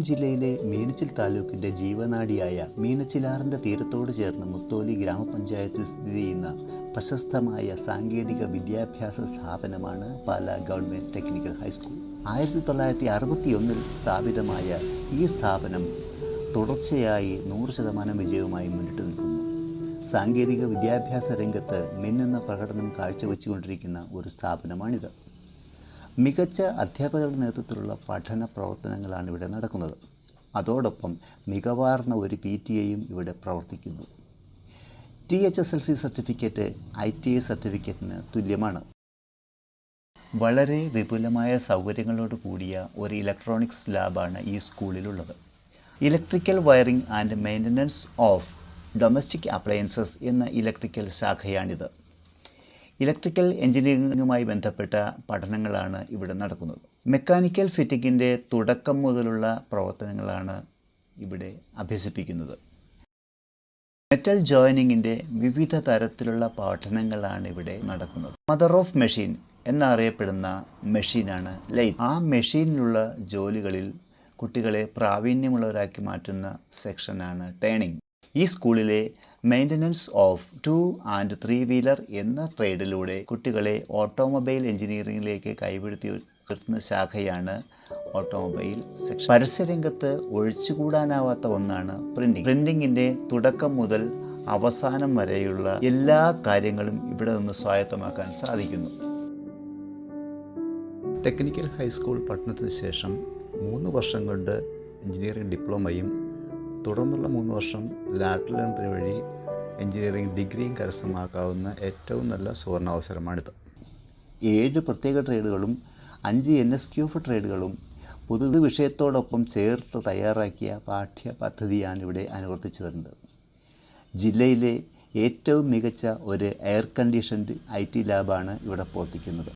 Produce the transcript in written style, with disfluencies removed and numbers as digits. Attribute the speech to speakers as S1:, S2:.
S1: ജില്ലയിലെ മീനച്ചിൽ താലൂക്കിൻ്റെ ജീവനാഡിയായ മീനച്ചിലാറിൻ്റെ തീരത്തോട് ചേർന്ന് മുത്തോലി ഗ്രാമപഞ്ചായത്തിൽ സ്ഥിതി ചെയ്യുന്ന പ്രശസ്തമായ സാങ്കേതിക വിദ്യാഭ്യാസ സ്ഥാപനമാണ് പാലാ ഗവൺമെൻറ് ടെക്നിക്കൽ ഹൈസ്കൂൾ. 1961 സ്ഥാപിതമായ ഈ സ്ഥാപനം തുടർച്ചയായി 100% വിജയവുമായി മുന്നിട്ട് നിൽക്കുന്നു. സാങ്കേതിക വിദ്യാഭ്യാസ രംഗത്ത് മിന്നുന്ന പ്രകടനം കാഴ്ചവെച്ചുകൊണ്ടിരിക്കുന്ന ഒരു സ്ഥാപനമാണിത്. മികച്ച അധ്യാപകരുടെ നേതൃത്വത്തിലുള്ള പഠന പ്രവർത്തനങ്ങളാണ് ഇവിടെ നടക്കുന്നത്. അതോടൊപ്പം മികവാർന്ന ഒരു PTA ഇവിടെ പ്രവർത്തിക്കുന്നു. THSLC സർട്ടിഫിക്കറ്റ് ITI സർട്ടിഫിക്കറ്റിന് തുല്യമാണ്. വളരെ വിപുലമായ സൗകര്യങ്ങളോട് കൂടിയ ഒരു ഇലക്ട്രോണിക്സ് ലാബാണ് ഈ സ്കൂളിലുള്ളത്. Electrical wiring and maintenance of domestic appliances എന്ന ഇലക്ട്രിക്കൽ ശാഖയാണിത്. ഇലക്ട്രിക്കൽ എഞ്ചിനീയറിംഗുമായി ബന്ധപ്പെട്ട പഠനങ്ങളാണ് ഇവിടെ നടക്കുന്നത്. മെക്കാനിക്കൽ ഫിറ്റിങ്ങിൻ്റെ തുടക്കം മുതലുള്ള പ്രവർത്തനങ്ങളാണ് ഇവിടെ അഭ്യസിപ്പിക്കുന്നത്. മെറ്റൽ ജോയിനിങ്ങിൻ്റെ വിവിധ തരത്തിലുള്ള പഠനങ്ങളാണ് ഇവിടെ നടക്കുന്നത്. മദർ ഓഫ് മെഷീൻ എന്നറിയപ്പെടുന്ന മെഷീനാണ് ലെയ്ത്ത്. ആ മെഷീനിലുള്ള ജോലികളിൽ കുട്ടികളെ പ്രാവീണ്യമുള്ളവരാക്കി മാറ്റുന്ന സെക്ഷനാണ് ടേണിംഗ്. ഈ സ്കൂളിലെ മെയിൻ്റനൻസ് ഓഫ് 2 and 3 വീലർ എന്ന ട്രേഡിലൂടെ കുട്ടികളെ ഓട്ടോമൊബൈൽ എഞ്ചിനീയറിംഗിലേക്ക് കൈപിടുത്തി ഉയർത്തുന്ന ശാഖയാണ് ഓട്ടോമൊബൈൽ സെക്ഷൻ. പരസ്യരംഗത്ത് ഒഴിച്ചുകൂടാനാവാത്ത ഒന്നാണ് പ്രിൻറ്റിംഗ്. പ്രിൻറ്റിങ്ങിൻ്റെ തുടക്കം മുതൽ അവസാനം വരെയുള്ള എല്ലാ കാര്യങ്ങളും ഇവിടെ നിന്ന് സ്വായത്തമാക്കാൻ സാധിക്കുന്നു. ടെക്നിക്കൽ ഹൈസ്കൂൾ പഠനത്തിന് ശേഷം 3 വർഷം കൊണ്ട് എഞ്ചിനീയറിംഗ് ഡിപ്ലോമയും തുടർന്നുള്ള 3 വർഷം ലാറ്ററൽ എൻട്രി വഴി എഞ്ചിനീയറിംഗ് ഡിഗ്രിയും കരസ്ഥമാക്കാവുന്ന ഏറ്റവും നല്ല സുവർണാവസരമാണിത്. 7 പ്രത്യേക ട്രേഡുകളും 5 NSQF ട്രേഡുകളും പൊതു വിഷയത്തോടൊപ്പം ചേർത്ത് തയ്യാറാക്കിയ പാഠ്യപദ്ധതിയാണ് ഇവിടെ അനുവർത്തിച്ചു വരുന്നത്. ജില്ലയിലെ ഏറ്റവും മികച്ച ഒരു എയർ കണ്ടീഷൻഡ് IT ലാബാണ് ഇവിടെ പ്രവർത്തിക്കുന്നത്.